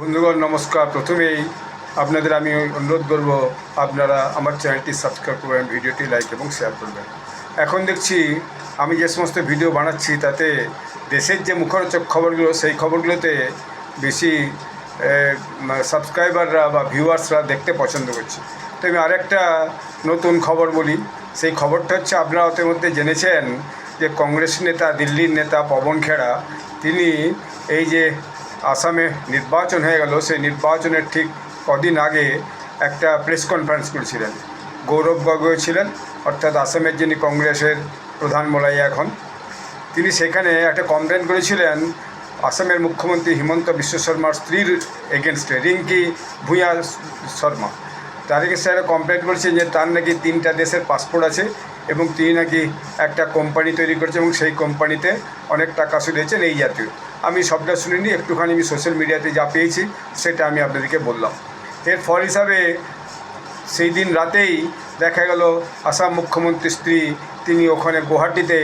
বন্ধুগণ নমস্কার। প্রথমেই আপনাদের আমি অনুরোধ করব, আপনারা আমার চ্যানেলটি সাবস্ক্রাইব করবেন, ভিডিওটি লাইক এবং শেয়ার করবেন। এখন দেখছি আমি যে সমস্ত ভিডিও বানাচ্ছি তাতে দেশের যে মুখরোচক খবরগুলো, সেই খবরগুলোতে বেশি সাবস্ক্রাইবাররা বা ভিউয়ার্সরা দেখতে পছন্দ করছে। তো আমি আরেকটা নতুন খবর বলি। সেই খবরটা হচ্ছে, আপনারা ওদের মধ্যে জেনেছেন যে কংগ্রেস নেতা, দিল্লির নেতা পবন খেড়া, তিনি এই যে আসামে নির্বাচন হয়ে গেল, সেই নির্বাচনের ঠিক কদিন আগে একটা প্রেস কনফারেন্স করেছিলেন। গৌরব গগৈ ছিলেন, অর্থাৎ আসামের যিনি কংগ্রেসের প্রধান মলাই এখন, তিনি সেখানে একটা কমপ্লেন করেছিলেন আসামের মুখ্যমন্ত্রী হিমন্ত বিশ্ব শর্মার স্ত্রীর এগেনস্টে, রিঙ্কি ভূঁইয়া শর্মা। তার এগেনস্টে একটা কমপ্লেন করেছেন যে তার নাকি 3টা দেশের পাসপোর্ট আছে এবং তিনি নাকি একটা কোম্পানি তৈরি করেছে এবং সেই কোম্পানিতে অনেক টাকা সুদিয়েছেন, এই জাতীয়। আমি সবটা শুনিনি, একটুখানি আমি সোশ্যাল মিডিয়াতে যা পেয়েছি সেটা আমি আপনাদেরকে বললাম। এর ফল হিসাবে সেই দিন রাতেই দেখা গেল আসাম মুখ্যমন্ত্রীর স্ত্রী, তিনি ওখানে গুয়াহাটিতে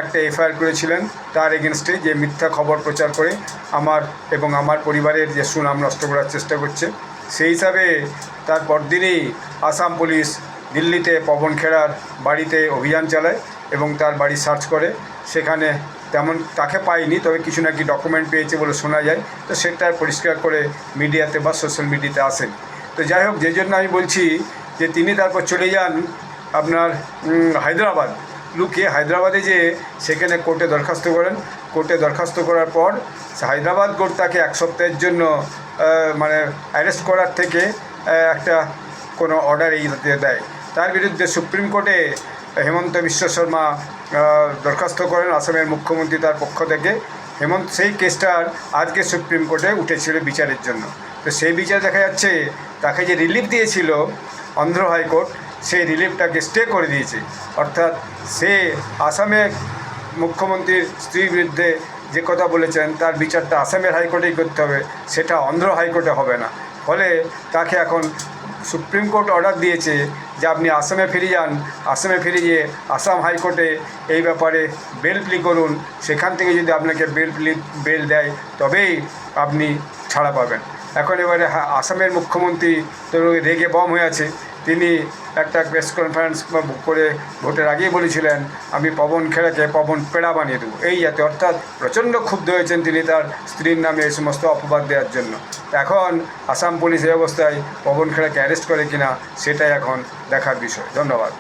একটা এফআইআর করেছিলেন তার এগেনস্টে, যে মিথ্যা খবর প্রচার করে আমার এবং আমার পরিবারের যে সুনাম নষ্ট করার চেষ্টা করছে। সেই হিসাবে তার পরদিনই আসাম পুলিশ দিল্লিতে পবন খেড়ার বাড়িতে অভিযান চালায় এবং তার বাড়ি সার্চ করে। সেখানে তেমন তাকে পায়নি, তবে কিছু নাকি ডকুমেন্ট পেয়েছে বলে শোনা যায়। তো সেটা পরিষ্কার করে মিডিয়াতে বা সোশ্যাল মিডিয়াতে আসেন। তো যাই হোক, যে জন্য আমি বলছি যে তিনি তারপর চলে যান আপনার হায়দ্রাবাদ। লুকিয়ে হায়দ্রাবাদে যে সেখানে কোর্টে দরখাস্ত করেন। কোর্টে দরখাস্ত করার পর হায়দ্রাবাদ কোর্ট তাকে 1 সপ্তাহের জন্য মানে অ্যারেস্ট করার থেকে একটা কোনো অর্ডার এই দেয়। তার বিরুদ্ধে সুপ্রিম কোর্টে হিমন্ত বিশ্ব শর্মা দরখাস্ত করেন, আসামের মুখ্যমন্ত্রী তার পক্ষ থেকে। সেই কেসটার আজকে সুপ্রিম কোর্টে উঠেছিল বিচারের জন্য। তো সেই বিচার দেখা যাচ্ছে তাকে যে রিলিফ দিয়েছিল অন্ধ্র হাইকোর্ট, সেই রিলিফটাকে স্টে করে দিয়েছে। অর্থাৎ সে আসামের মুখ্যমন্ত্রীর স্ত্রীর বিরুদ্ধে যে কথা বলেছেন তার বিচারটা আসামের হাইকোর্টেই করতে হবে, সেটা অন্ধ্র হাইকোর্টে হবে না। ফলে তাকে এখন সুপ্রিম কোর্ট অর্ডার দিয়েছে যে আপনি আসামে ফিরে যান, আসামে ফিরে গিয়ে আসাম হাইকোর্টে এই ব্যাপারে বেল প্লি করুন। সেখান থেকে যদি আপনাকে বেল দেয় তবেই আপনি ছাড়া পাবেন। এখন এবারে আসামের মুখ্যমন্ত্রী তো রেগে বম হয়ে আছে। তিনি একটা প্রেস কনফারেন্স করে ভোটের আগেই বলেছিলেন, আমি পবন খেড়াকে পবন পেড়া বানিয়ে দেবো, এই যাতে। অর্থাৎ প্রচণ্ড ক্ষুব্ধ হয়েছেন তিনি তার স্ত্রীর নামে এই সমস্ত অপবাদ দেওয়ার জন্য। এখন আসাম পুলিশ এই অবস্থায় পবন খেড়াকে অ্যারেস্ট করে কিনা সেটাই এখন দেখার বিষয়। ধন্যবাদ।